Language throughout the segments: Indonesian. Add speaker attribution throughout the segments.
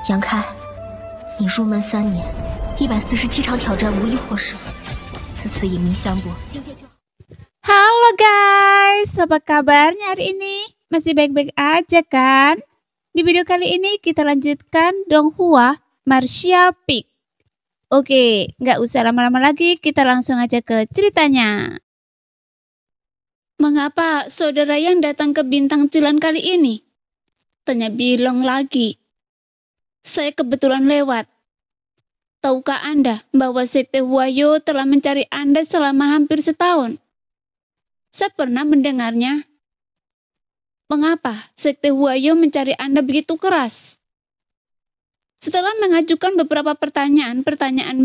Speaker 1: 杨开，你入门3年，147场挑战无一获胜，此次以命相搏，境界就好。
Speaker 2: Halo guys, apa kabarnya hari ini? Masih baik-baik aja kan? Di video kali ini kita lanjutkan Donghua Martial Peak. Oke, nggak usah lama-lama lagi, kita langsung aja ke ceritanya. Mengapa saudara yang datang ke Bintang Cilan kali ini? Tanya Bilong lagi. Saya kebetulan lewat. Tahukah Anda bahwa Sekte Huayo telah mencari Anda selama hampir setahun? Saya pernah mendengarnya. Mengapa Sekte Huayo mencari Anda begitu keras? Setelah mengajukan beberapa pertanyaan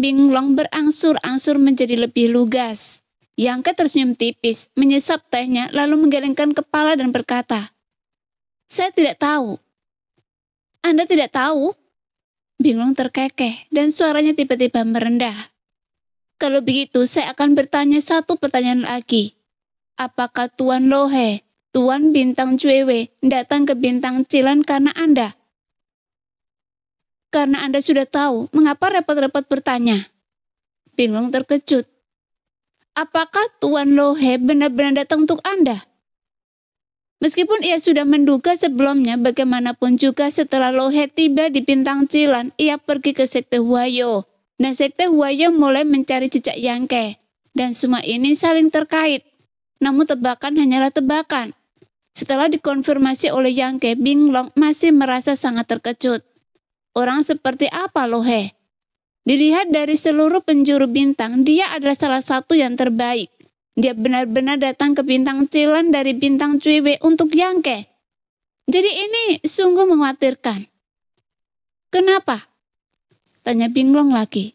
Speaker 2: Binglong berangsur-angsur menjadi lebih lugas. Yangke tersenyum tipis, menyesap tehnya, lalu menggelengkan kepala dan berkata, "Saya tidak tahu." "Anda tidak tahu?" Binglong terkekeh dan suaranya tiba-tiba merendah. "Kalau begitu, saya akan bertanya satu pertanyaan lagi. Apakah Tuan Lohe, Tuan Bintang Cuewe, datang ke Bintang Cilan karena Anda?" "Karena Anda sudah tahu, mengapa repot-repot bertanya?" Binglong terkejut. "Apakah Tuan Lohe benar-benar datang untuk Anda?" Meskipun ia sudah menduga sebelumnya, bagaimanapun juga setelah Lohe tiba di Bintang Cilan, ia pergi ke Sekte Huayo. Dan Sekte Huayo mulai mencari jejak Yangke. Dan semua ini saling terkait. Namun tebakan hanyalah tebakan. Setelah dikonfirmasi oleh Yangke, Binglong masih merasa sangat terkejut. Orang seperti apa Lohe? Dilihat dari seluruh penjuru bintang, dia adalah salah satu yang terbaik. Dia benar-benar datang ke Bintang Cilan dari Bintang Cuewe untuk Yangke. Jadi ini sungguh mengkhawatirkan. "Kenapa?" tanya Binglong lagi.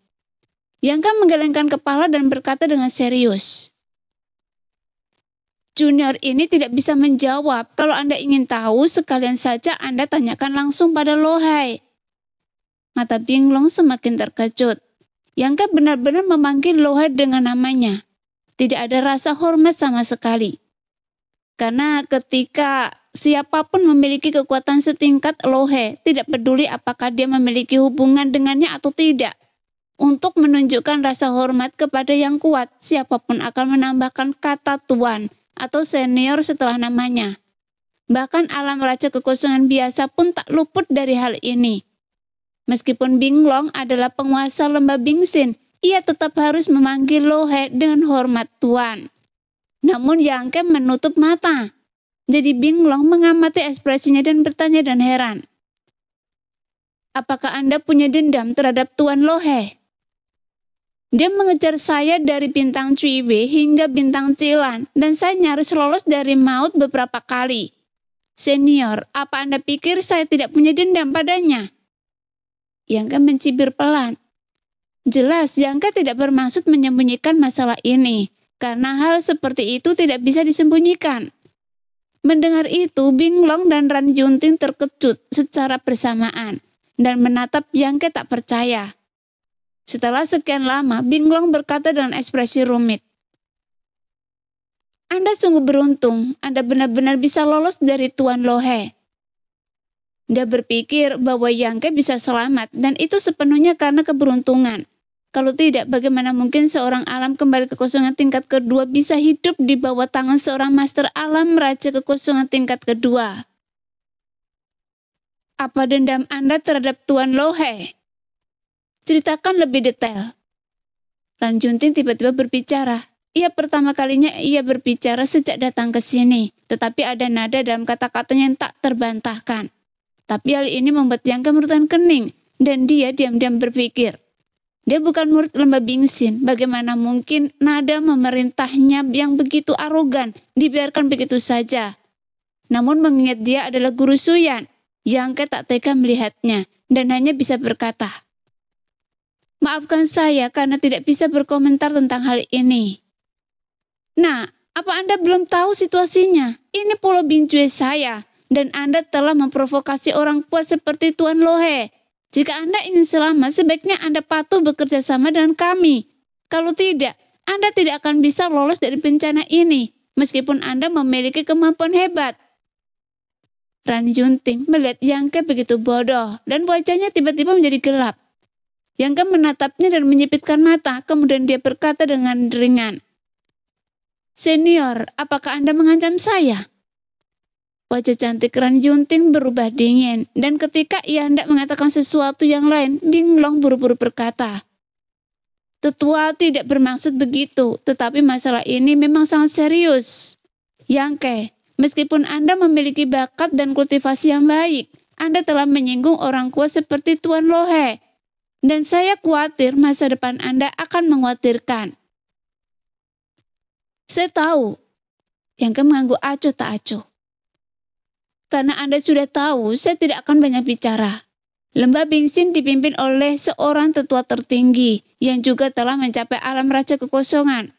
Speaker 2: Yangke menggelengkan kepala dan berkata dengan serius. "Junior ini tidak bisa menjawab. Kalau Anda ingin tahu, sekalian saja Anda tanyakan langsung pada Lohe." Mata Binglong semakin terkejut. Yangke benar-benar memanggil Lohe dengan namanya. Tidak ada rasa hormat sama sekali. Karena ketika siapapun memiliki kekuatan setingkat Lohe, tidak peduli apakah dia memiliki hubungan dengannya atau tidak. Untuk menunjukkan rasa hormat kepada yang kuat, siapapun akan menambahkan kata tuan atau senior setelah namanya. Bahkan alam raja kekosongan biasa pun tak luput dari hal ini. Meskipun Binglong adalah penguasa lembah Bingsin, ia tetap harus memanggil Lohe dengan hormat tuan. Namun Yangke menutup mata. Jadi Binglong mengamati ekspresinya dan bertanya dan heran. "Apakah Anda punya dendam terhadap Tuan Lohe? Dia mengejar saya dari Bintang Cuewe hingga Bintang Cilan, dan saya nyaris lolos dari maut beberapa kali. Senior, apa Anda pikir saya tidak punya dendam padanya?" Yangke mencibir pelan. Jelas Yangke tidak bermaksud menyembunyikan masalah ini, karena hal seperti itu tidak bisa disembunyikan. Mendengar itu, Binglong dan Ran Junting terkejut secara bersamaan, dan menatap Yangke tak percaya. Setelah sekian lama, Binglong berkata dengan ekspresi rumit. "Anda sungguh beruntung, Anda benar-benar bisa lolos dari Tuan Lohe." Dia berpikir bahwa Yangke bisa selamat, dan itu sepenuhnya karena keberuntungan. Kalau tidak, bagaimana mungkin seorang alam kembali kekosongan tingkat kedua bisa hidup di bawah tangan seorang master alam raja kekosongan tingkat kedua? "Apa dendam Anda terhadap Tuan Lohe? Ceritakan lebih detail." Ran Junting tiba-tiba berbicara. Pertama kalinya ia berbicara sejak datang ke sini, tetapi ada nada dalam kata-katanya yang tak terbantahkan. Tapi hal ini membuat Yangke merutan kening, dan dia diam-diam berpikir. Dia bukan murid lembah Bingsin, bagaimana mungkin nada memerintahnya yang begitu arogan dibiarkan begitu saja. Namun mengingat dia adalah guru Suyan, Yangke tak tega melihatnya, dan hanya bisa berkata, "Maafkan saya karena tidak bisa berkomentar tentang hal ini." "Nah, apa Anda belum tahu situasinya? Ini Pulau Bincue saya, dan Anda telah memprovokasi orang kuat seperti Tuan Lohe. Jika Anda ingin selamat, sebaiknya Anda patuh bekerja sama dengan kami. Kalau tidak, Anda tidak akan bisa lolos dari bencana ini, meskipun Anda memiliki kemampuan hebat." Ran Junting melihat Yang Ke begitu bodoh dan wajahnya tiba-tiba menjadi gelap. Yang Ke menatapnya dan menyipitkan mata, kemudian dia berkata dengan ringan, "Senior, apakah Anda mengancam saya?" Wajah cantik Ran Junting berubah dingin, dan ketika ia hendak mengatakan sesuatu yang lain, Bing Long buru-buru berkata, "Tetua tidak bermaksud begitu, tetapi masalah ini memang sangat serius. Yang Ke, meskipun Anda memiliki bakat dan kultivasi yang baik, Anda telah menyinggung orang kuat seperti Tuan Lohe. Dan saya khawatir masa depan Anda akan mengkhawatirkan." "Saya tahu." Yang Ke mengangguk acuh tak acuh. "Karena Anda sudah tahu, saya tidak akan banyak bicara. Lembah Bingsin dipimpin oleh seorang tetua tertinggi yang juga telah mencapai alam raja kekosongan.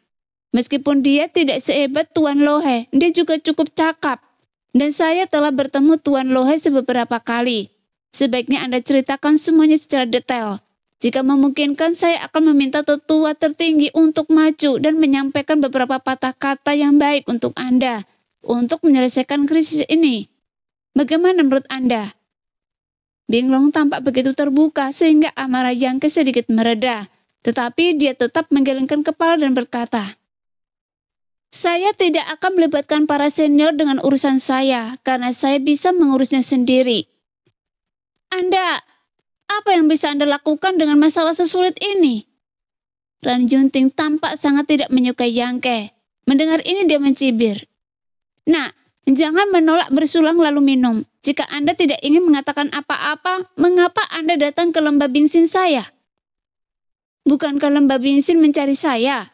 Speaker 2: Meskipun dia tidak sehebat Tuan Lohe, dia juga cukup cakap. Dan saya telah bertemu Tuan Lohe beberapa kali. Sebaiknya Anda ceritakan semuanya secara detail. Jika memungkinkan, saya akan meminta tetua tertinggi untuk maju dan menyampaikan beberapa patah kata yang baik untuk Anda, untuk menyelesaikan krisis ini. Bagaimana menurut Anda?" Bing Long tampak begitu terbuka sehingga amarah Yang Ke sedikit mereda, tetapi dia tetap menggelengkan kepala dan berkata, "Saya tidak akan melibatkan para senior dengan urusan saya, karena saya bisa mengurusnya sendiri." "Anda, apa yang bisa Anda lakukan dengan masalah sesulit ini?" Ran Junting tampak sangat tidak menyukai Yang Ke. Mendengar ini dia mencibir, "Nah, jangan menolak bersulang lalu minum. Jika Anda tidak ingin mengatakan apa-apa, mengapa Anda datang ke lembah Bingsin saya?" "Bukankah lembah Bingsin mencari saya?"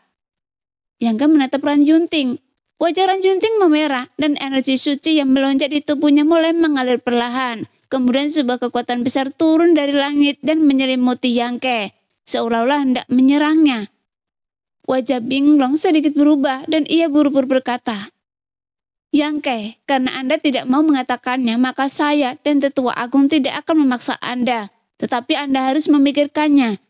Speaker 2: Yang Ke menatap Ran Junting. Wajah Ran Junting memerah dan energi suci yang melonjak di tubuhnya mulai mengalir perlahan. Kemudian sebuah kekuatan besar turun dari langit dan menyelimuti Yang Ke, seolah-olah hendak menyerangnya. Wajah Bing Long sedikit berubah dan ia buru-buru berkata, "Yang Ke, karena Anda tidak mau mengatakannya, maka saya dan Tetua Agung tidak akan memaksa Anda. Tetapi Anda harus memikirkannya.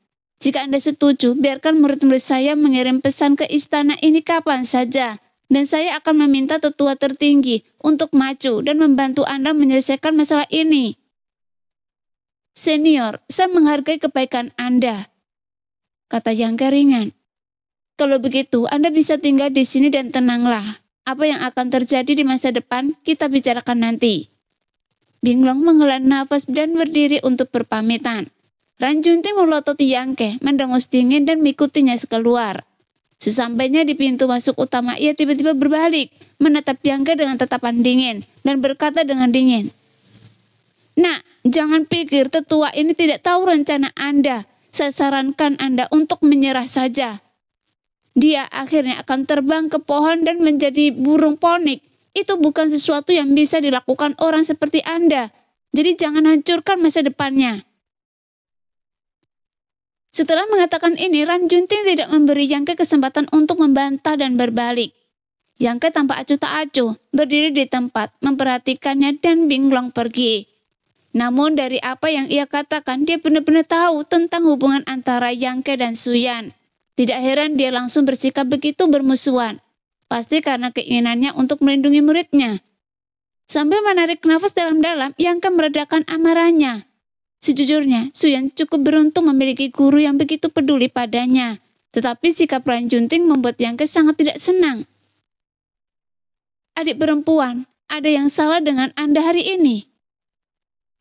Speaker 2: Jika Anda setuju, biarkan murid-murid saya mengirim pesan ke istana ini kapan saja. Dan saya akan meminta tetua tertinggi untuk maju dan membantu Anda menyelesaikan masalah ini." "Senior, saya menghargai kebaikan Anda," kata Yang Ke ringan. "Kalau begitu, Anda bisa tinggal di sini dan tenanglah. Apa yang akan terjadi di masa depan, kita bicarakan nanti." Bing Long menghela nafas dan berdiri untuk berpamitan. Ran Junting melototi Yang Ke, mendengus dingin dan mengikutinya keluar. Sesampainya di pintu masuk utama, ia tiba-tiba berbalik, menatap Yang Ke dengan tatapan dingin, dan berkata dengan dingin, "Nah, jangan pikir tetua ini tidak tahu rencana Anda. Saya sarankan Anda untuk menyerah saja. Dia akhirnya akan terbang ke pohon dan menjadi burung ponik. Itu bukan sesuatu yang bisa dilakukan orang seperti Anda. Jadi jangan hancurkan masa depannya." Setelah mengatakan ini, Ran Junting tidak memberi Yang Ke kesempatan untuk membantah dan berbalik. Yang Ke tampak acuh tak acuh, berdiri di tempat, memperhatikannya dan Bing Long pergi. Namun dari apa yang ia katakan, dia benar-benar tahu tentang hubungan antara Yang Ke dan Suyan. Tidak heran dia langsung bersikap begitu bermusuhan. Pasti karena keinginannya untuk melindungi muridnya. Sambil menarik nafas dalam-dalam, Yang Ke meredakan amarahnya. Sejujurnya, Suyan cukup beruntung memiliki guru yang begitu peduli padanya. Tetapi sikap Ran Junting membuat Yang Ke sangat tidak senang. "Adik perempuan, ada yang salah dengan Anda hari ini?"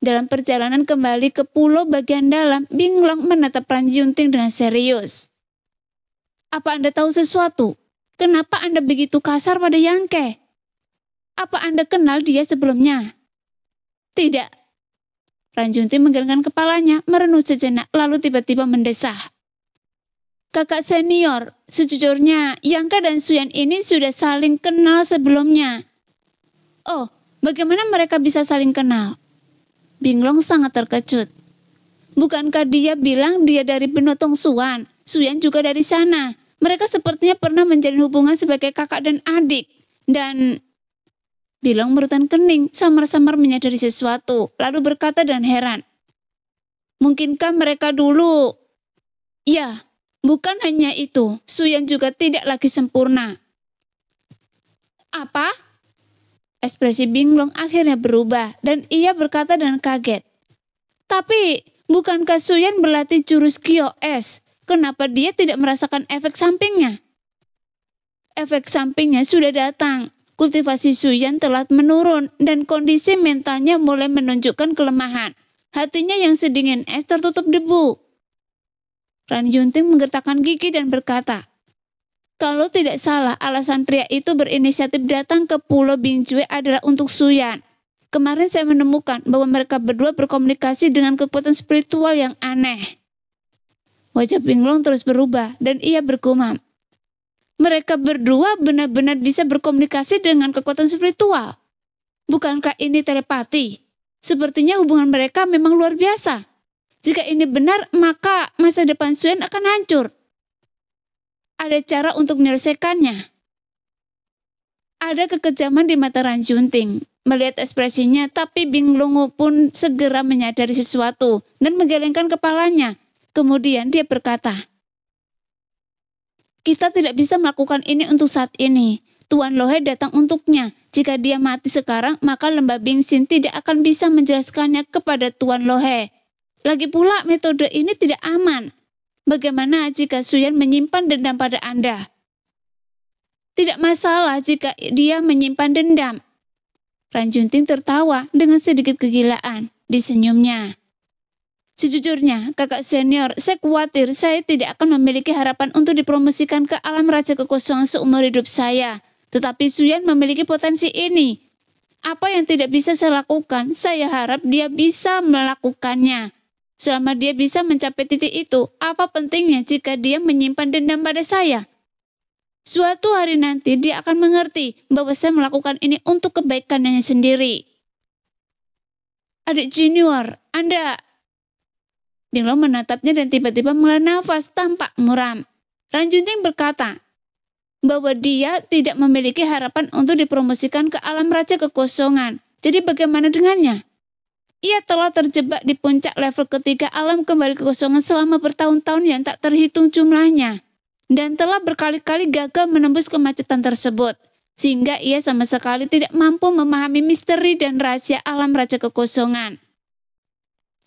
Speaker 2: Dalam perjalanan kembali ke pulau bagian dalam, Bing Long menatap Ran Junting dengan serius. "Apa Anda tahu sesuatu? Kenapa Anda begitu kasar pada Yang Ke? Apa Anda kenal dia sebelumnya?" "Tidak." Ran Junting menggelengkan kepalanya, merenung sejenak, lalu tiba-tiba mendesah. "Kakak senior, sejujurnya Yang Ke dan Suyan ini sudah saling kenal sebelumnya." "Oh, bagaimana mereka bisa saling kenal?" Bing Long sangat terkejut. "Bukankah dia bilang dia dari Benotong Suan? Suyan juga dari sana. Mereka sepertinya pernah menjalin hubungan sebagai kakak dan adik. Dan..." Bilang merutan kening, samar-samar menyadari sesuatu, lalu berkata dengan heran, "Mungkinkah mereka dulu..." "Ya, bukan hanya itu, Suyan juga tidak lagi sempurna." "Apa?" Ekspresi Binglong akhirnya berubah dan ia berkata dengan kaget, "Tapi bukankah Suyan berlatih jurus Kyo Es? Kenapa dia tidak merasakan efek sampingnya?" Efek sampingnya sudah datang. Kultivasi Suyan telah menurun dan kondisi mentalnya mulai menunjukkan kelemahan. Hatinya yang sedingin es tertutup debu. Ran Yunting menggertakkan gigi dan berkata, "Kalau tidak salah, alasan pria itu berinisiatif datang ke Pulau Bingjue adalah untuk Suyan. Kemarin saya menemukan bahwa mereka berdua berkomunikasi dengan kekuatan spiritual yang aneh." Wajah Binglong terus berubah dan ia bergumam, "Mereka berdua benar-benar bisa berkomunikasi dengan kekuatan spiritual. Bukankah ini telepati? Sepertinya hubungan mereka memang luar biasa. Jika ini benar, maka masa depan Suyan akan hancur. Ada cara untuk menyelesaikannya." Ada kekejaman di mata Ran Yunting. Melihat ekspresinya, tapi Binglong pun segera menyadari sesuatu dan menggelengkan kepalanya. Kemudian dia berkata, "Kita tidak bisa melakukan ini untuk saat ini. Tuan Lohe datang untuknya. Jika dia mati sekarang, maka lembah Bingsin tidak akan bisa menjelaskannya kepada Tuan Lohe. Lagi pula metode ini tidak aman. Bagaimana jika Suyan menyimpan dendam pada Anda?" "Tidak masalah jika dia menyimpan dendam." Ran Yunting tertawa dengan sedikit kegilaan. Disenyumnya, "Sejujurnya, kakak senior, saya khawatir saya tidak akan memiliki harapan untuk dipromosikan ke alam raja kekosongan seumur hidup saya. Tetapi Suyan memiliki potensi ini. Apa yang tidak bisa saya lakukan, saya harap dia bisa melakukannya. Selama dia bisa mencapai titik itu, apa pentingnya jika dia menyimpan dendam pada saya? Suatu hari nanti dia akan mengerti bahwa saya melakukan ini untuk kebaikannya sendiri." "Adik junior, Anda..." Binglong menatapnya dan tiba-tiba menghela nafas tampak muram. Ran Yunting berkata bahwa dia tidak memiliki harapan untuk dipromosikan ke alam raja kekosongan. Jadi bagaimana dengannya? Ia telah terjebak di puncak level ketiga alam kembali kekosongan selama bertahun-tahun yang tak terhitung jumlahnya. Dan telah berkali-kali gagal menembus kemacetan tersebut. Sehingga ia sama sekali tidak mampu memahami misteri dan rahasia alam raja kekosongan.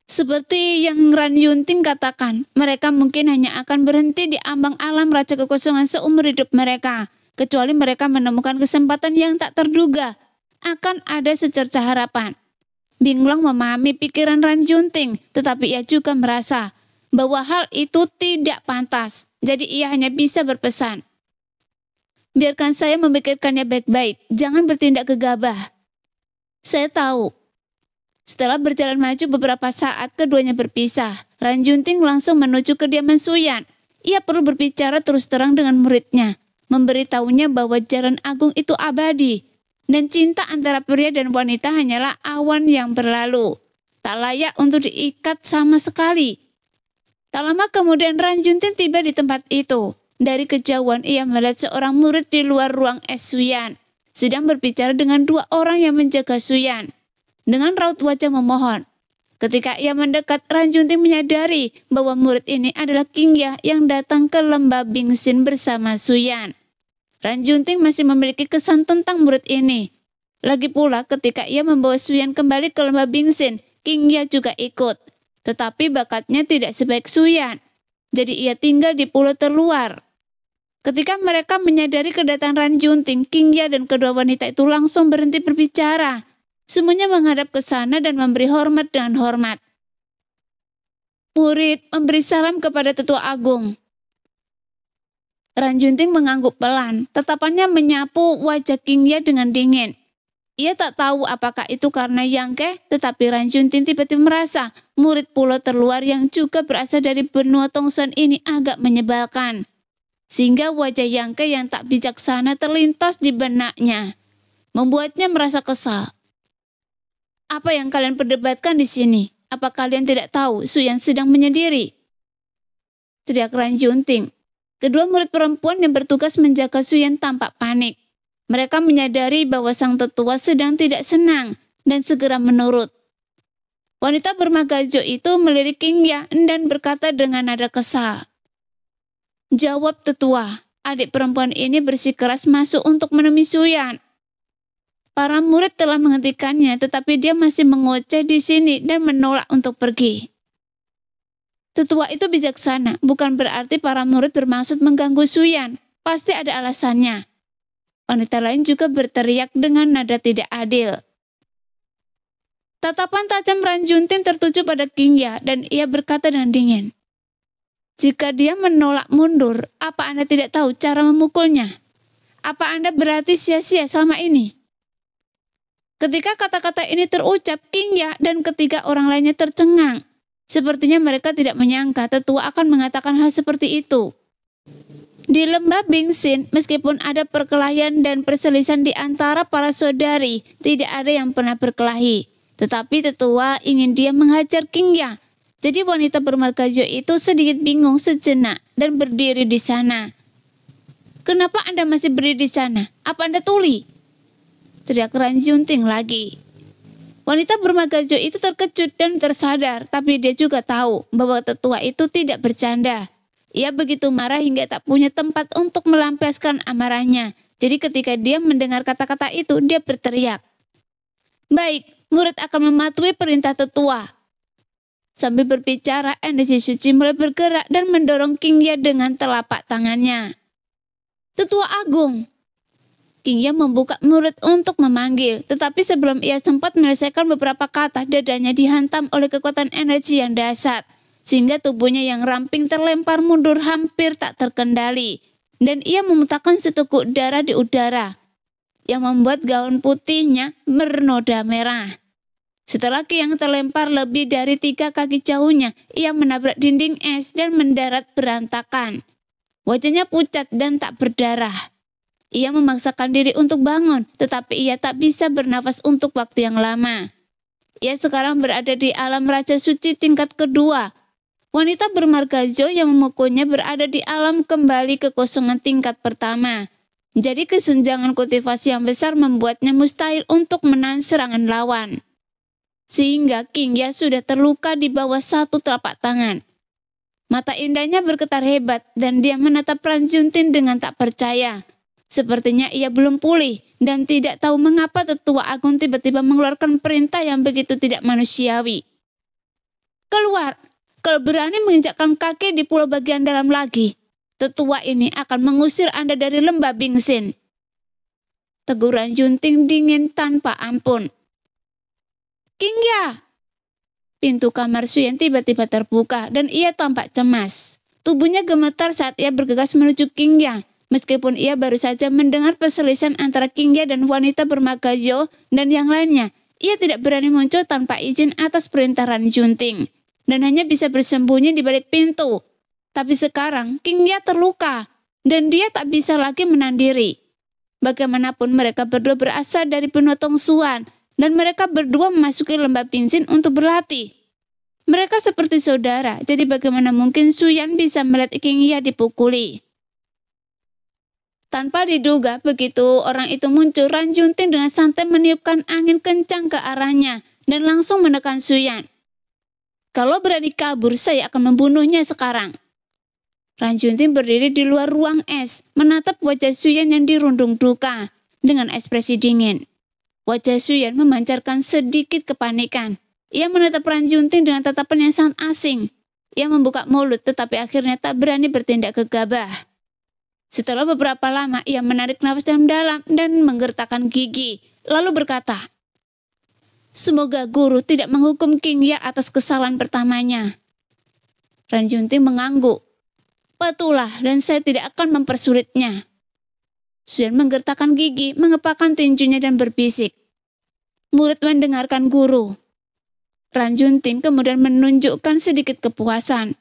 Speaker 2: Seperti yang Ran Yunting katakan, mereka mungkin hanya akan berhenti di ambang alam raja kekosongan seumur hidup mereka. Kecuali mereka menemukan kesempatan yang tak terduga. Akan ada secercah harapan. Binglong memahami pikiran Ran Yunting, tetapi ia juga merasa bahwa hal itu tidak pantas. Jadi ia hanya bisa berpesan, "Biarkan saya memikirkannya baik-baik, jangan bertindak gegabah." "Saya tahu." Setelah berjalan maju beberapa saat, keduanya berpisah. Ran Yunting langsung menuju kediaman Suyan. Ia perlu berbicara terus terang dengan muridnya, memberitahunya bahwa jalan agung itu abadi, dan cinta antara pria dan wanita hanyalah awan yang berlalu, tak layak untuk diikat sama sekali. Tak lama kemudian Ran Yunting tiba di tempat itu. Dari kejauhan ia melihat seorang murid di luar ruang es Suyan, sedang berbicara dengan dua orang yang menjaga Suyan. Dengan raut wajah memohon. Ketika ia mendekat, Ran Yunting menyadari bahwa murid ini adalah Qingya yang datang ke lembah Bingsin bersama Suyan. Ran Yunting masih memiliki kesan tentang murid ini. Lagi pula ketika ia membawa Suyan kembali ke lembah Bingsin, Qingya juga ikut. Tetapi bakatnya tidak sebaik Suyan. Jadi ia tinggal di pulau terluar. Ketika mereka menyadari kedatangan Ran Yunting, Qingya dan kedua wanita itu langsung berhenti berbicara. Semuanya menghadap ke sana dan memberi hormat dengan hormat. Murid memberi salam kepada tetua agung. Ran Yunting mengangguk pelan, tatapannya menyapu wajah Qingya dengan dingin. Ia tak tahu apakah itu karena Yangke, tetapi Ran Yunting tiba-tiba merasa murid pulau terluar yang juga berasal dari benua Tongsuan ini agak menyebalkan. Sehingga wajah Yangke yang tak bijaksana terlintas di benaknya, membuatnya merasa kesal. "Apa yang kalian perdebatkan di sini? Apa kalian tidak tahu Suyan sedang menyendiri?" teriak Ran Yunting. Kedua murid perempuan yang bertugas menjaga Suyan tampak panik. Mereka menyadari bahwa sang tetua sedang tidak senang dan segera menurut. Wanita bermagajo itu melirik Qingya dan berkata dengan nada kesal, "Jawab tetua, adik perempuan ini bersikeras masuk untuk menemui Suyan." Para murid telah menghentikannya, tetapi dia masih mengoceh di sini dan menolak untuk pergi. Tetua itu bijaksana, bukan berarti para murid bermaksud mengganggu Suyan. Pasti ada alasannya. Wanita lain juga berteriak dengan nada tidak adil. Tatapan tajam Ranjuntin tertuju pada Qingya dan ia berkata dengan dingin, "Jika dia menolak mundur, apa Anda tidak tahu cara memukulnya? Apa Anda berarti sia-sia selama ini?" Ketika kata-kata ini terucap, Qingya dan ketiga orang lainnya tercengang. Sepertinya mereka tidak menyangka tetua akan mengatakan hal seperti itu. Di lembah Bingxin, meskipun ada perkelahian dan perselisihan di antara para saudari, tidak ada yang pernah berkelahi. Tetapi tetua ingin dia menghajar Qingya. Jadi wanita bermarga hijau itu sedikit bingung sejenak dan berdiri di sana. "Kenapa Anda masih berdiri di sana? Apa Anda tuli?" teriak Ranjunting lagi. Wanita bermarga hijau itu terkejut dan tersadar, tapi dia juga tahu bahwa tetua itu tidak bercanda. Ia begitu marah hingga tak punya tempat untuk melampiaskan amarahnya. Jadi ketika dia mendengar kata-kata itu, dia berteriak, "Baik, murid akan mematuhi perintah tetua." Sambil berbicara, energi suci mulai bergerak dan mendorong Qingya dengan telapak tangannya. "Tetua Agung!" Qingya membuka murid untuk memanggil, tetapi sebelum ia sempat menyelesaikan beberapa kata, dadanya dihantam oleh kekuatan energi yang dahsyat, sehingga tubuhnya yang ramping terlempar mundur hampir tak terkendali, dan ia memuntahkan seteguk darah di udara, yang membuat gaun putihnya bernoda merah. Setelah Qiyang terlempar lebih dari 3 kaki jauhnya, ia menabrak dinding es dan mendarat berantakan. Wajahnya pucat dan tak berdarah. Ia memaksakan diri untuk bangun, tetapi ia tak bisa bernafas untuk waktu yang lama. Ia sekarang berada di alam Raja Suci tingkat kedua. Wanita bermarga hijau yang memukulnya berada di alam kembali kekosongan tingkat pertama. Jadi kesenjangan kultivasi yang besar membuatnya mustahil untuk menahan serangan lawan. Sehingga Qingya sudah terluka di bawah 1 telapak tangan. Mata indahnya bergetar hebat dan dia menatap Ranjuntin dengan tak percaya. Sepertinya ia belum pulih dan tidak tahu mengapa tetua agung tiba-tiba mengeluarkan perintah yang begitu tidak manusiawi. "Keluar! Kalau berani menginjakkan kaki di pulau bagian dalam lagi, tetua ini akan mengusir Anda dari lembah Bingxin." Teguran Ranjunting dingin tanpa ampun. "Qingya!" Pintu kamar Suyan tiba-tiba terbuka dan ia tampak cemas. Tubuhnya gemetar saat ia bergegas menuju Qingya. Meskipun ia baru saja mendengar perselisihan antara Qingya dan wanita bermarga hijau dan yang lainnya, ia tidak berani muncul tanpa izin atas perintah Ranjunting dan hanya bisa bersembunyi di balik pintu. Tapi sekarang Qingya terluka dan dia tak bisa lagi menahan diri. Bagaimanapun mereka berdua berasal dari penotong Suan dan mereka berdua memasuki lembah Bingxin untuk berlatih. Mereka seperti saudara, jadi bagaimana mungkin Suyan bisa melihat Qingya dipukuli? Tanpa diduga, begitu orang itu muncul, Ranjunting dengan santai meniupkan angin kencang ke arahnya dan langsung menekan Suyan. "Kalau berani kabur, saya akan membunuhnya sekarang." Ranjunting berdiri di luar ruang es, menatap wajah Suyan yang dirundung duka dengan ekspresi dingin. Wajah Suyan memancarkan sedikit kepanikan. Ia menatap Ranjunting dengan tatapan yang sangat asing. Ia membuka mulut, tetapi akhirnya tak berani bertindak gegabah. Setelah beberapa lama, ia menarik nafas dalam-dalam dan menggertakkan gigi, lalu berkata, "Semoga guru tidak menghukum Qingya atas kesalahan pertamanya." Ranjunting mengangguk. "Patulah dan saya tidak akan mempersulitnya." Suyan menggertakkan gigi, mengepakkan tinjunya dan berbisik, "Murid mendengarkan guru." Ranjunting kemudian menunjukkan sedikit kepuasan.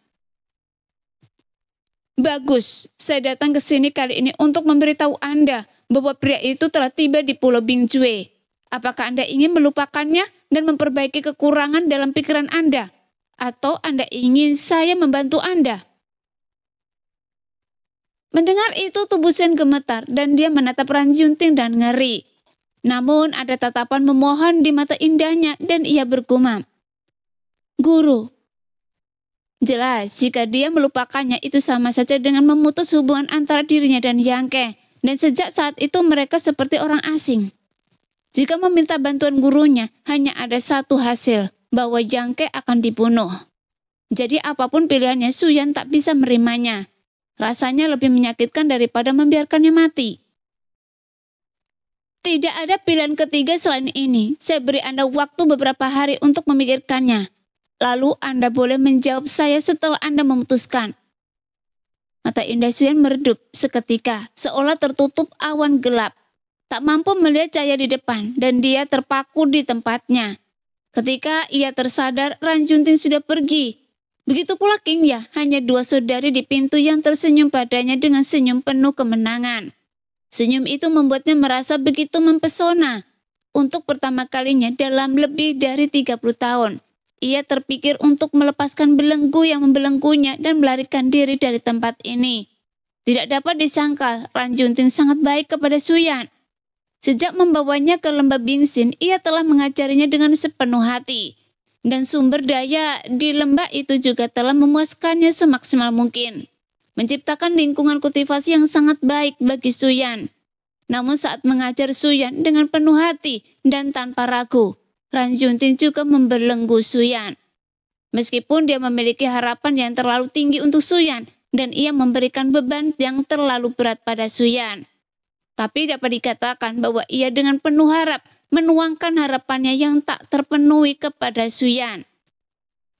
Speaker 2: "Bagus, saya datang ke sini kali ini untuk memberitahu Anda bahwa pria itu telah tiba di Pulau Bingjue. Apakah Anda ingin melupakannya dan memperbaiki kekurangan dalam pikiran Anda? Atau Anda ingin saya membantu Anda?" Mendengar itu tubuh Suyan gemetar dan dia menatap Ranjunting dan ngeri. Namun ada tatapan memohon di mata indahnya dan ia bergumam, "Guru." Jelas, jika dia melupakannya itu sama saja dengan memutus hubungan antara dirinya dan Yangke, dan sejak saat itu mereka seperti orang asing. Jika meminta bantuan gurunya, hanya ada satu hasil, bahwa Yang Ke akan dibunuh. Jadi apapun pilihannya, Suyan tak bisa menerimanya. Rasanya lebih menyakitkan daripada membiarkannya mati. Tidak ada pilihan ketiga selain ini. Saya beri Anda waktu beberapa hari untuk memikirkannya. Lalu Anda boleh menjawab saya setelah Anda memutuskan. Mata indah Suyan meredup seketika, seolah tertutup awan gelap. Tak mampu melihat cahaya di depan, dan dia terpaku di tempatnya. Ketika ia tersadar, Ran Junting sudah pergi. Begitu pula King Ya, hanya dua saudari di pintu yang tersenyum padanya dengan senyum penuh kemenangan. Senyum itu membuatnya merasa begitu mempesona. Untuk pertama kalinya dalam lebih dari 30 tahun, ia terpikir untuk melepaskan belenggu yang membelenggunya dan melarikan diri dari tempat ini. Tidak dapat disangkal, Ran Junting sangat baik kepada Suyan. Sejak membawanya ke lembah Bingsin, ia telah mengajarinya dengan sepenuh hati. Dan sumber daya di lembah itu juga telah memuaskannya semaksimal mungkin. Menciptakan lingkungan kultivasi yang sangat baik bagi Suyan. Namun saat mengajar Suyan dengan penuh hati dan tanpa ragu, Ran Junting juga membelenggu Suyan. Meskipun dia memiliki harapan yang terlalu tinggi untuk Suyan, dan ia memberikan beban yang terlalu berat pada Suyan. Tapi dapat dikatakan bahwa ia dengan penuh harap menuangkan harapannya yang tak terpenuhi kepada Suyan.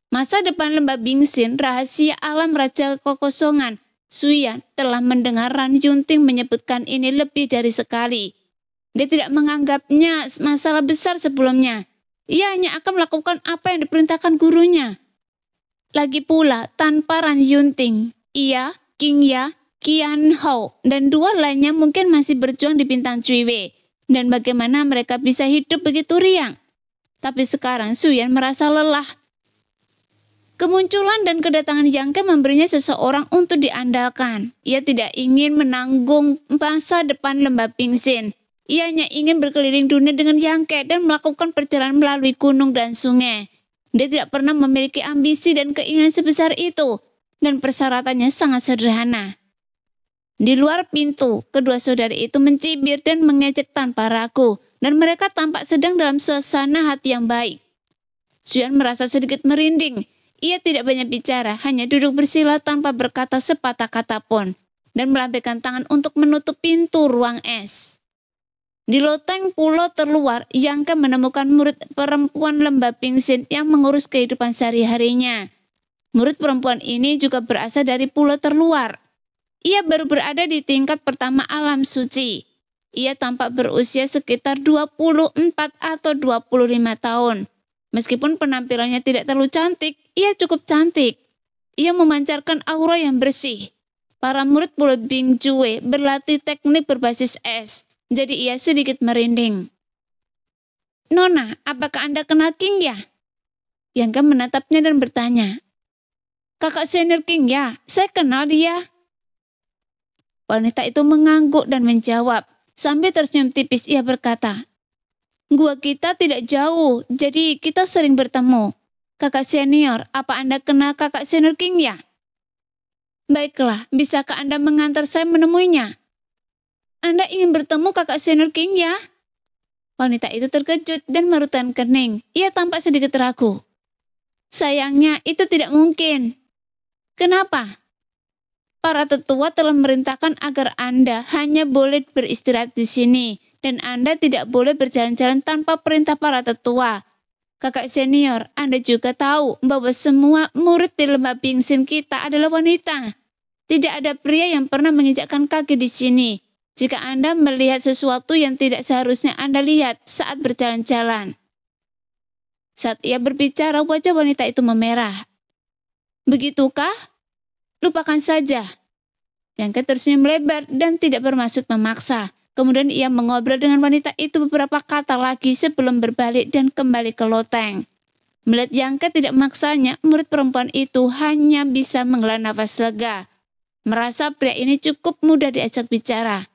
Speaker 2: Masa depan lembah Bingsin, rahasia alam Raja Kekosongan, Suyan telah mendengar Ran Junting menyebutkan ini lebih dari sekali. Dia tidak menganggapnya masalah besar sebelumnya. Ia hanya akan melakukan apa yang diperintahkan gurunya. Lagi pula, tanpa Ran Junting, ia, King Ya, Qian Hou, dan dua lainnya mungkin masih berjuang di Bintang Cuiwe. Dan bagaimana mereka bisa hidup begitu riang. Tapi sekarang Suyan merasa lelah. Kemunculan dan kedatangan Yang Ke memberinya seseorang untuk diandalkan. Ia tidak ingin menanggung masa depan lembah Bingsin. Ia hanya ingin berkeliling dunia dengan Yang Ke dan melakukan perjalanan melalui gunung dan sungai. Dia tidak pernah memiliki ambisi dan keinginan sebesar itu. Dan persyaratannya sangat sederhana. Di luar pintu, kedua saudari itu mencibir dan mengejek tanpa ragu, dan mereka tampak sedang dalam suasana hati yang baik. Suyan merasa sedikit merinding. Ia tidak banyak bicara, hanya duduk bersila tanpa berkata sepatah kata pun, dan melambaikan tangan untuk menutup pintu ruang es. Di loteng pulau terluar, Yang Ke menemukan murid perempuan lembah Bingsin yang mengurus kehidupan sehari-harinya. Murid perempuan ini juga berasal dari pulau terluar. Ia baru berada di tingkat pertama alam suci. Ia tampak berusia sekitar 24 atau 25 tahun. Meskipun penampilannya tidak terlalu cantik, ia cukup cantik. Ia memancarkan aura yang bersih. Para murid Pulau Bingjue berlatih teknik berbasis es, jadi ia sedikit merinding. Nona, apakah Anda kenal King Ya? Yang Ke menatapnya dan bertanya. Kakak senior King Ya, saya kenal dia. Wanita itu mengangguk dan menjawab. Sambil tersenyum tipis ia berkata, gua kita tidak jauh, jadi kita sering bertemu. Kakak senior, apa Anda kenal kakak senior King Ya? Baiklah, bisakah Anda mengantar saya menemuinya? Anda ingin bertemu kakak senior King Ya? Wanita itu terkejut dan merutkan kening. Ia tampak sedikit ragu. Sayangnya, itu tidak mungkin. Kenapa? Para tetua telah memerintahkan agar Anda hanya boleh beristirahat di sini, dan Anda tidak boleh berjalan-jalan tanpa perintah para tetua. Kakak senior, Anda juga tahu bahwa semua murid di lembah Bingsin kita adalah wanita. Tidak ada pria yang pernah menginjakkan kaki di sini. Jika Anda melihat sesuatu yang tidak seharusnya Anda lihat saat berjalan-jalan. Saat ia berbicara, wajah wanita itu memerah. Begitukah? Lupakan saja. Yang Ke tersenyum lebar dan tidak bermaksud memaksa. Kemudian ia mengobrol dengan wanita itu beberapa kata lagi sebelum berbalik dan kembali ke loteng. Melihat Yang Ke tidak memaksanya, murid perempuan itu hanya bisa menghela nafas lega. Merasa pria ini cukup mudah diajak bicara.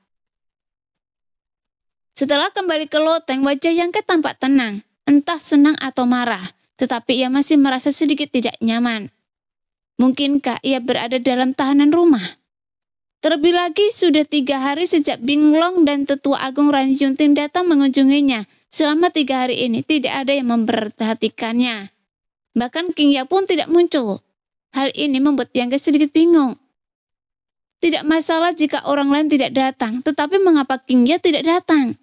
Speaker 2: Setelah kembali ke loteng, wajah Yang Ke tampak tenang, entah senang atau marah, tetapi ia masih merasa sedikit tidak nyaman. Mungkinkah ia berada dalam tahanan rumah? Terlebih lagi sudah 3 hari sejak Binglong dan Tetua Agung Ran Junting datang mengunjunginya, Selama 3 hari ini tidak ada yang memperhatikannya. Bahkan Qingya pun tidak muncul. Hal ini membuat Yang Ke sedikit bingung. Tidak masalah jika orang lain tidak datang, tetapi mengapa Qingya tidak datang?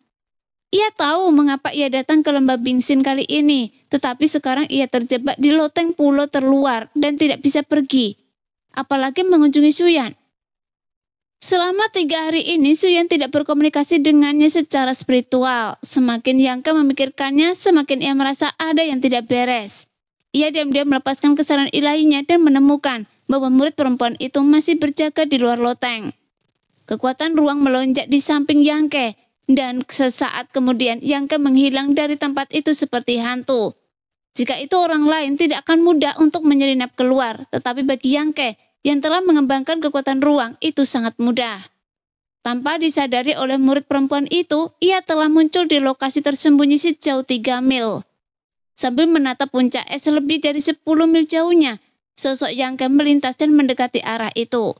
Speaker 2: Ia tahu mengapa ia datang ke lembah Bingxin kali ini, tetapi sekarang ia terjebak di loteng pulau terluar dan tidak bisa pergi. Apalagi mengunjungi Suyan. Selama 3 hari ini, Suyan tidak berkomunikasi dengannya secara spiritual. Semakin Yang Ke memikirkannya, semakin ia merasa ada yang tidak beres. Ia diam-diam melepaskan kesadaran ilahinya dan menemukan bahwa murid perempuan itu masih berjaga di luar loteng. Kekuatan ruang melonjak di samping Yang Ke, dan sesaat kemudian Yang Ke menghilang dari tempat itu seperti hantu. Jika itu orang lain tidak akan mudah untuk menyelinap keluar, tetapi bagi Yang Ke yang telah mengembangkan kekuatan ruang itu sangat mudah. Tanpa disadari oleh murid perempuan itu, ia telah muncul di lokasi tersembunyi sejauh 3 mil. Sambil menatap puncak es lebih dari 10 mil jauhnya, sosok Yang Ke melintas dan mendekati arah itu.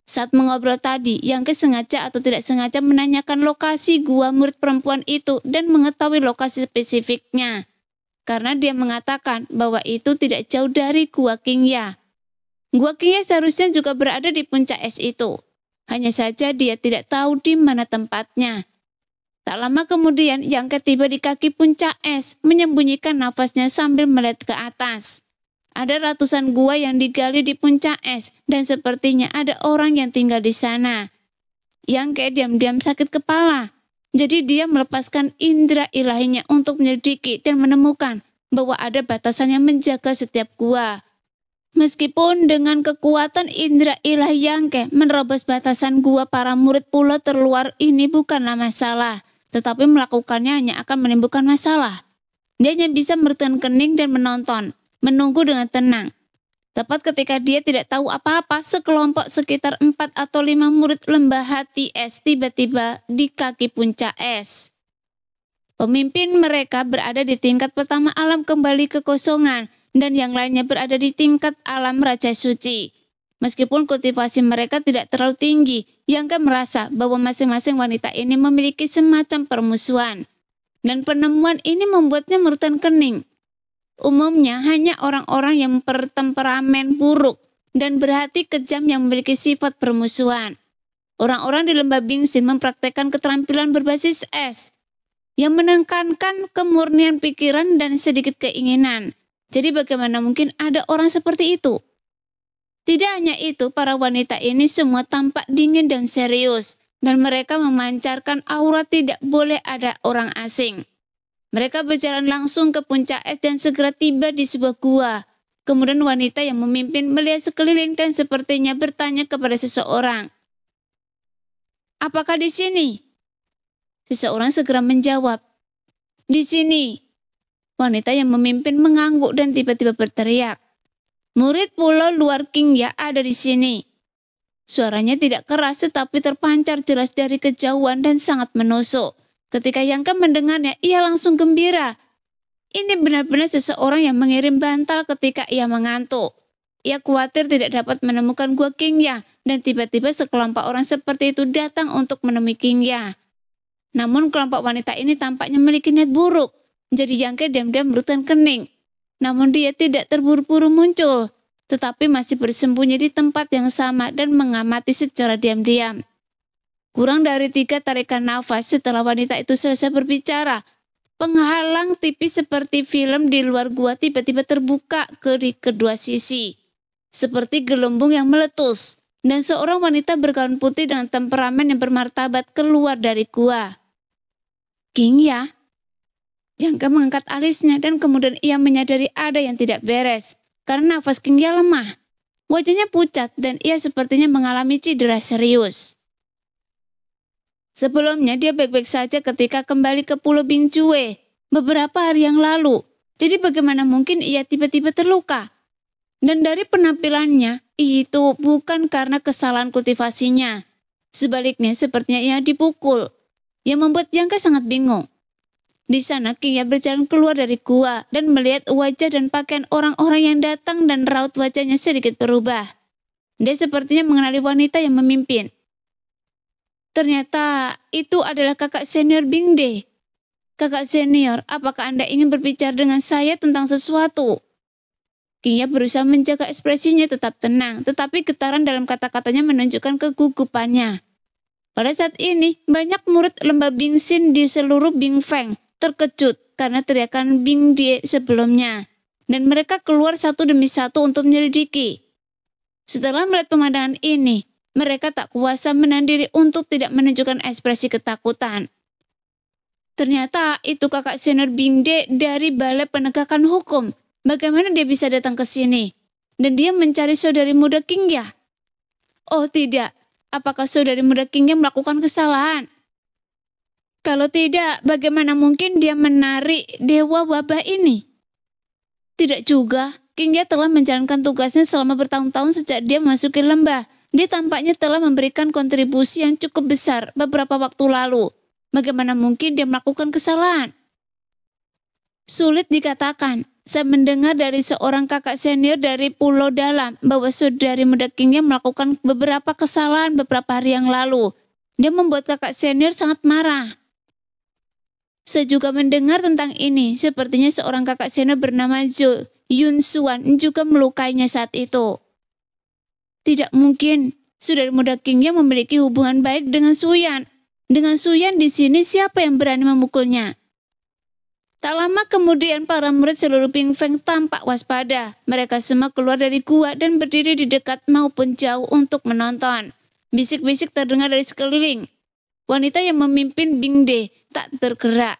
Speaker 2: Saat mengobrol tadi, Yang Ke sengaja atau tidak sengaja menanyakan lokasi gua murid perempuan itu dan mengetahui lokasi spesifiknya. Karena dia mengatakan bahwa itu tidak jauh dari gua Qingya. Gua Qingya seharusnya juga berada di puncak es itu. Hanya saja dia tidak tahu di mana tempatnya. Tak lama kemudian Yang Ke tiba di kaki puncak es, menyembunyikan nafasnya sambil melihat ke atas. Ada ratusan gua yang digali di puncak es dan sepertinya ada orang yang tinggal di sana. Yang Ke diam-diam sakit kepala. Jadi dia melepaskan indera ilahinya untuk menyelidiki dan menemukan bahwa ada batasan yang menjaga setiap gua. Meskipun dengan kekuatan indera ilahi Yang Ke menerobos batasan gua para murid pulau terluar ini bukanlah masalah, tetapi melakukannya hanya akan menimbulkan masalah. Dia hanya bisa meretan kening dan menonton, menunggu dengan tenang. Tepat ketika dia tidak tahu apa-apa, sekelompok sekitar 4 atau 5 murid lembah hati es tiba-tiba di kaki puncak es. Pemimpin mereka berada di tingkat pertama alam kembali kekosongan, dan yang lainnya berada di tingkat alam Raja Suci. Meskipun kultivasi mereka tidak terlalu tinggi, Yang Ke merasa bahwa masing-masing wanita ini memiliki semacam permusuhan. Dan penemuan ini membuatnya merutan kening. Umumnya hanya orang-orang yang bertemperamen buruk dan berhati kejam yang memiliki sifat permusuhan. Orang-orang di lembah Bingxin mempraktekkan keterampilan berbasis es, yang menekankan kemurnian pikiran dan sedikit keinginan. Jadi bagaimana mungkin ada orang seperti itu? Tidak hanya itu, para wanita ini semua tampak dingin dan serius, dan mereka memancarkan aura tidak boleh ada orang asing. Mereka berjalan langsung ke puncak es dan segera tiba di sebuah gua. Kemudian wanita yang memimpin melihat sekeliling dan sepertinya bertanya kepada seseorang. "Apakah di sini?" Seseorang segera menjawab, "Di sini." Wanita yang memimpin mengangguk dan tiba-tiba berteriak, "Murid pulau luar Qingya ada di sini." Suaranya tidak keras tetapi terpancar jelas dari kejauhan dan sangat menusuk. Ketika Yang Ke mendengarnya, ia langsung gembira. Ini benar-benar seseorang yang mengirim bantal ketika ia mengantuk. Ia khawatir tidak dapat menemukan gua Qingya, dan tiba-tiba sekelompok orang seperti itu datang untuk menemui Qingya. Namun kelompok wanita ini tampaknya memiliki niat buruk. Jadi Yang Ke diam-diam merutan kening. Namun dia tidak terburu-buru muncul, tetapi masih bersembunyi di tempat yang sama dan mengamati secara diam-diam. Kurang dari 3 tarikan nafas setelah wanita itu selesai berbicara, penghalang tipis seperti film di luar gua tiba-tiba terbuka di kedua sisi, seperti gelembung yang meletus, dan seorang wanita bergaun putih dengan temperamen yang bermartabat keluar dari gua. "Qingya?" Yang Ke mengangkat alisnya dan kemudian ia menyadari ada yang tidak beres, karena nafas Qingya lemah. Wajahnya pucat dan ia sepertinya mengalami cedera serius. Sebelumnya dia baik-baik saja ketika kembali ke Pulau Bingcue beberapa hari yang lalu. Jadi bagaimana mungkin ia tiba-tiba terluka? Dan dari penampilannya, itu bukan karena kesalahan kultivasinya. Sebaliknya sepertinya ia dipukul, yang membuat Yang Ke sangat bingung. Di sana Qingya berjalan keluar dari gua dan melihat wajah dan pakaian orang-orang yang datang dan raut wajahnya sedikit berubah. Dia sepertinya mengenali wanita yang memimpin. Ternyata itu adalah kakak senior Bingde. Kakak senior, apakah Anda ingin berbicara dengan saya tentang sesuatu? Qingya berusaha menjaga ekspresinya tetap tenang, tetapi getaran dalam kata-katanya menunjukkan kegugupannya. Pada saat ini, banyak murid lembah Bingxin di seluruh Bingfeng terkejut karena teriakan Bing Die sebelumnya, dan mereka keluar satu demi satu untuk menyelidiki. Setelah melihat pemandangan ini, mereka tak kuasa menahan diri untuk tidak menunjukkan ekspresi ketakutan. Ternyata itu kakak senior Bing Die dari Balai Penegakan Hukum. Bagaimana dia bisa datang ke sini? Dan dia mencari saudari muda Qingya. Oh tidak, apakah saudari muda Qingya melakukan kesalahan? Kalau tidak, bagaimana mungkin dia menarik dewa wabah ini? Tidak juga, Qingya telah menjalankan tugasnya selama bertahun-tahun sejak dia memasuki lembah. Dia tampaknya telah memberikan kontribusi yang cukup besar beberapa waktu lalu. Bagaimana mungkin dia melakukan kesalahan? Sulit dikatakan. Saya mendengar dari seorang kakak senior dari Pulau Dalam bahwa saudari muda Qingya melakukan beberapa kesalahan beberapa hari yang lalu. Dia membuat kakak senior sangat marah. Saya juga mendengar tentang ini. Sepertinya seorang kakak senior bernama Zhou Yunxuan juga melukainya saat itu. Tidak mungkin. Saudari muda Qingya memiliki hubungan baik dengan Suyan. Dengan Suyan di sini siapa yang berani memukulnya? Tak lama kemudian para murid seluruh Bingfeng tampak waspada. Mereka semua keluar dari gua dan berdiri di dekat maupun jauh untuk menonton. Bisik-bisik terdengar dari sekeliling. Wanita yang memimpin Bing Die tak bergerak.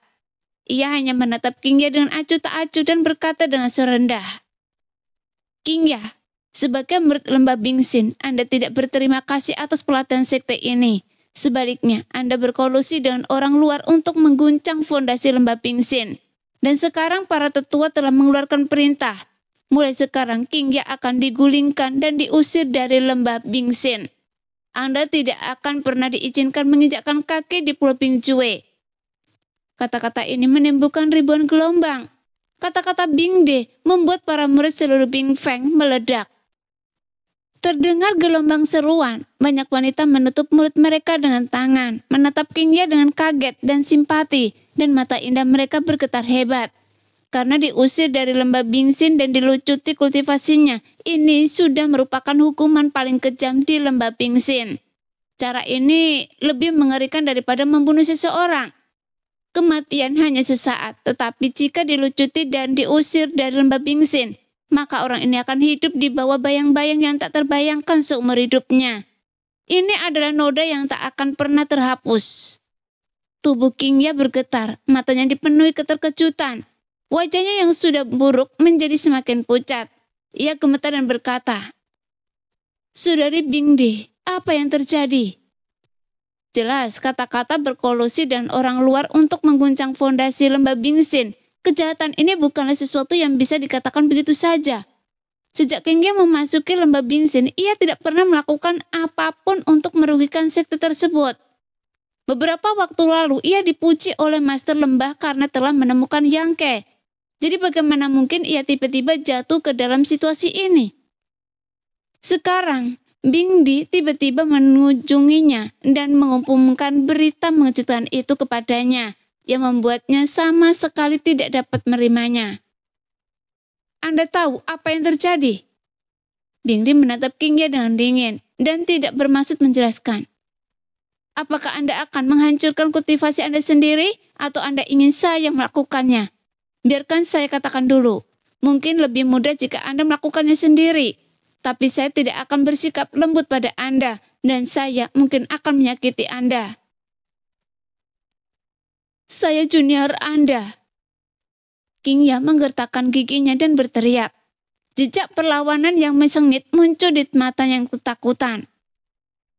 Speaker 2: Ia hanya menatap Qingya dengan acuh tak acuh dan berkata dengan suara rendah. Qingya, sebagai murid lembah Bingxin, Anda tidak berterima kasih atas pelatihan sekte ini. Sebaliknya, Anda berkolusi dengan orang luar untuk mengguncang fondasi lembah Bingxin. Dan sekarang para tetua telah mengeluarkan perintah. Mulai sekarang Qingya akan digulingkan dan diusir dari lembah Bingxin. Anda tidak akan pernah diizinkan menginjakkan kaki di Pulau Bingjue. Kata-kata ini menimbulkan ribuan gelombang. Kata-kata Bing Die membuat para murid seluruh Bingfeng meledak. Terdengar gelombang seruan, banyak wanita menutup mulut mereka dengan tangan, menatap Qingya dengan kaget dan simpati, dan mata indah mereka bergetar hebat. Karena diusir dari lembah Bingxin dan dilucuti kultivasinya, ini sudah merupakan hukuman paling kejam di lembah Bingxin. Cara ini lebih mengerikan daripada membunuh seseorang. Kematian hanya sesaat, tetapi jika dilucuti dan diusir dari lembah Bingxin, maka orang ini akan hidup di bawah bayang-bayang yang tak terbayangkan seumur hidupnya. Ini adalah noda yang tak akan pernah terhapus. Tubuh Qingya bergetar, matanya dipenuhi keterkejutan. Wajahnya yang sudah buruk menjadi semakin pucat. Ia gemetar dan berkata, Saudari Bing Die, apa yang terjadi? Jelas, kata-kata berkolusi dan orang luar untuk mengguncang fondasi lembah Bingxin. Kejahatan ini bukanlah sesuatu yang bisa dikatakan begitu saja. Sejak Qingya memasuki lembah Bingxin, ia tidak pernah melakukan apapun untuk merugikan sekte tersebut. Beberapa waktu lalu, ia dipuji oleh Master Lembah karena telah menemukan Yangke. Jadi bagaimana mungkin ia tiba-tiba jatuh ke dalam situasi ini? Sekarang, Bing Die tiba-tiba mengunjunginya dan mengumumkan berita mengejutkan itu kepadanya, yang membuatnya sama sekali tidak dapat menerimanya. Anda tahu apa yang terjadi? Bing Die menatap Qingya dengan dingin dan tidak bermaksud menjelaskan. Apakah Anda akan menghancurkan kultivasi Anda sendiri atau Anda ingin saya melakukannya? Biarkan saya katakan dulu. Mungkin lebih mudah jika Anda melakukannya sendiri. Tapi saya tidak akan bersikap lembut pada Anda dan saya mungkin akan menyakiti Anda. Saya junior Anda. Qingya menggertakkan giginya dan berteriak. Jejak perlawanan yang mesengit muncul di matanya yang ketakutan.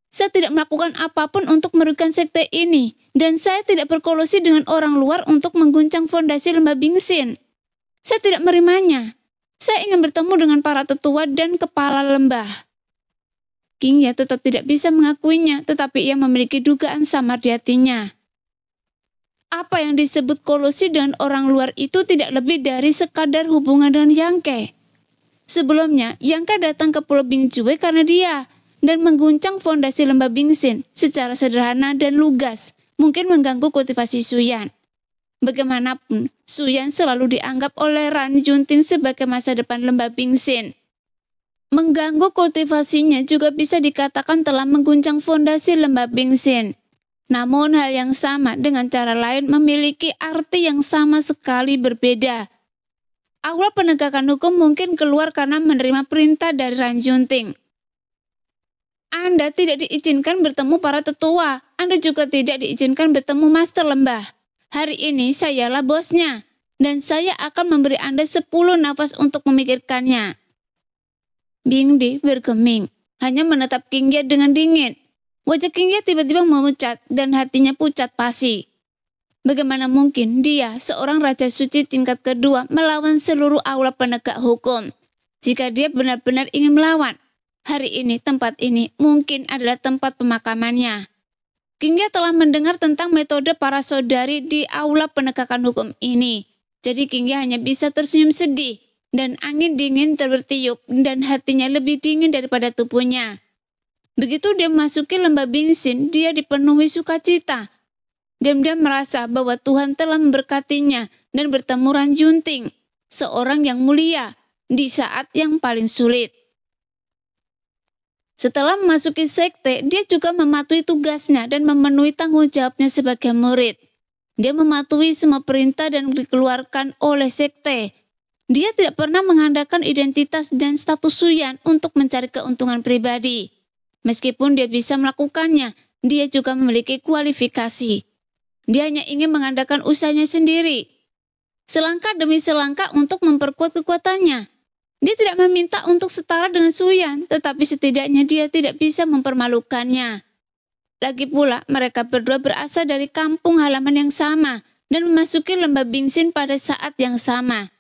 Speaker 2: Saya tidak melakukan apapun untuk merugikan sekte ini, dan saya tidak berkolusi dengan orang luar untuk mengguncang fondasi lembah Bingxin. Saya tidak menerimanya. Saya ingin bertemu dengan para tetua dan kepala lembah. Qingya tetap tidak bisa mengakuinya, tetapi ia memiliki dugaan samar di hatinya. Apa yang disebut kolusi dengan orang luar itu tidak lebih dari sekadar hubungan dengan Yangke. Sebelumnya, Yangke datang ke Pulau Bingjue karena dia, dan mengguncang fondasi lembah Bingxin secara sederhana dan lugas, mungkin mengganggu kultivasi Suyan. Bagaimanapun, Suyan selalu dianggap oleh Ran Junting sebagai masa depan lembah Bingsin. Mengganggu kultivasinya juga bisa dikatakan telah mengguncang fondasi lembah Bingsin. Namun hal yang sama dengan cara lain memiliki arti yang sama sekali berbeda. Aula penegakan hukum mungkin keluar karena menerima perintah dari Ran Junting. Anda tidak diizinkan bertemu para tetua. Anda juga tidak diizinkan bertemu Master Lembah. Hari ini sayalah bosnya, dan saya akan memberi Anda 10 nafas untuk memikirkannya. Bingdi bergeming, hanya menatap Qingye dengan dingin. Wajah Qingye tiba-tiba memucat dan hatinya pucat pasi. Bagaimana mungkin dia, seorang Raja Suci tingkat kedua, melawan seluruh aula penegak hukum? Jika dia benar-benar ingin melawan, hari ini tempat ini mungkin adalah tempat pemakamannya. Qingye telah mendengar tentang metode para saudari di aula penegakan hukum ini. Jadi Qingye hanya bisa tersenyum sedih, dan angin dingin bertiup dan hatinya lebih dingin daripada tubuhnya. Begitu dia memasuki lembah Bingsin, dia dipenuhi sukacita. Dia merasa bahwa Tuhan telah memberkatinya dan bertemu Ran Junting, seorang yang mulia, di saat yang paling sulit. Setelah memasuki sekte, dia juga mematuhi tugasnya dan memenuhi tanggung jawabnya sebagai murid. Dia mematuhi semua perintah dan dikeluarkan oleh sekte. Dia tidak pernah mengandalkan identitas dan status Suyan untuk mencari keuntungan pribadi. Meskipun dia bisa melakukannya, dia juga memiliki kualifikasi. Dia hanya ingin mengandalkan usahanya sendiri, selangkah demi selangkah untuk memperkuat kekuatannya. Dia tidak meminta untuk setara dengan Suyan, tetapi setidaknya dia tidak bisa mempermalukannya. Lagi pula, mereka berdua berasal dari kampung halaman yang sama dan memasuki lembah Bingsin pada saat yang sama.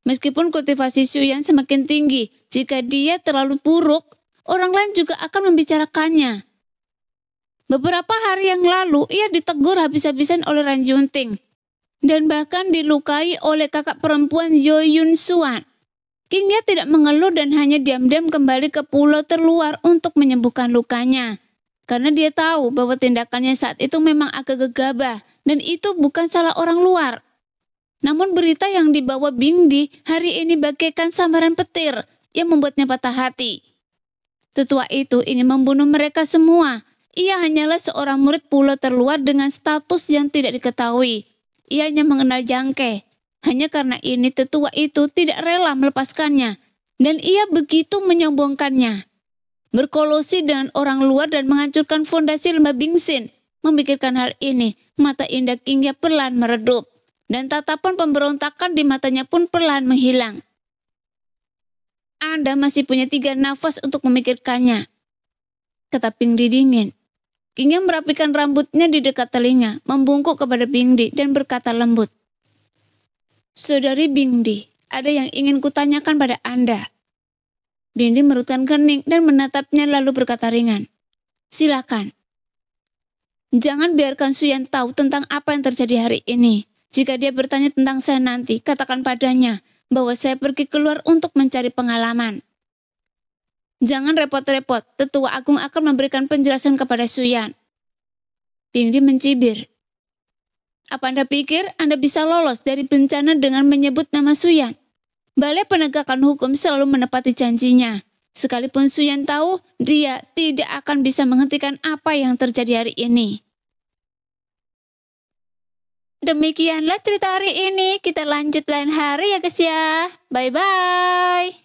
Speaker 2: Meskipun kultivasi Suyan semakin tinggi, jika dia terlalu buruk, orang lain juga akan membicarakannya. Beberapa hari yang lalu, ia ditegur habis-habisan oleh Ran Junting, dan bahkan dilukai oleh kakak perempuan Yo Yun Suan. Qingye tidak mengeluh dan hanya diam-diam kembali ke pulau terluar untuk menyembuhkan lukanya. Karena dia tahu bahwa tindakannya saat itu memang agak gegabah, dan itu bukan salah orang luar. Namun berita yang dibawa Bingdi hari ini bagaikan sambaran petir yang membuatnya patah hati. Tetua itu ingin membunuh mereka semua. Ia hanyalah seorang murid pulau terluar dengan status yang tidak diketahui. Ia hanya mengenal Jangke. Hanya karena ini tetua itu tidak rela melepaskannya. Dan ia begitu menyombongkannya. Berkolusi dengan orang luar dan menghancurkan fondasi lembah Bingsin. Memikirkan hal ini, mata indah Qingye perlahan meredup. Dan tatapan pemberontakan di matanya pun perlahan menghilang. Anda masih punya 3 nafas untuk memikirkannya, kata Bingdi dingin. Qingye merapikan rambutnya di dekat telinga, membungkuk kepada Bingdi dan berkata lembut. Saudari Bingdi, ada yang ingin kutanyakan pada Anda. Bingdi merutkan kening dan menatapnya lalu berkata ringan. Silakan. Jangan biarkan Suyan tahu tentang apa yang terjadi hari ini. Jika dia bertanya tentang saya nanti, katakan padanya bahwa saya pergi keluar untuk mencari pengalaman. Jangan repot-repot, Tetua Agung akan memberikan penjelasan kepada Suyan. Bingdi mencibir. Apa Anda pikir Anda bisa lolos dari bencana dengan menyebut nama Suyan? Balai Penegakan Hukum selalu menepati janjinya. Sekalipun Suyan tahu, dia tidak akan bisa menghentikan apa yang terjadi hari ini. Demikianlah cerita hari ini. Kita lanjut lain hari ya guys ya. Bye-bye.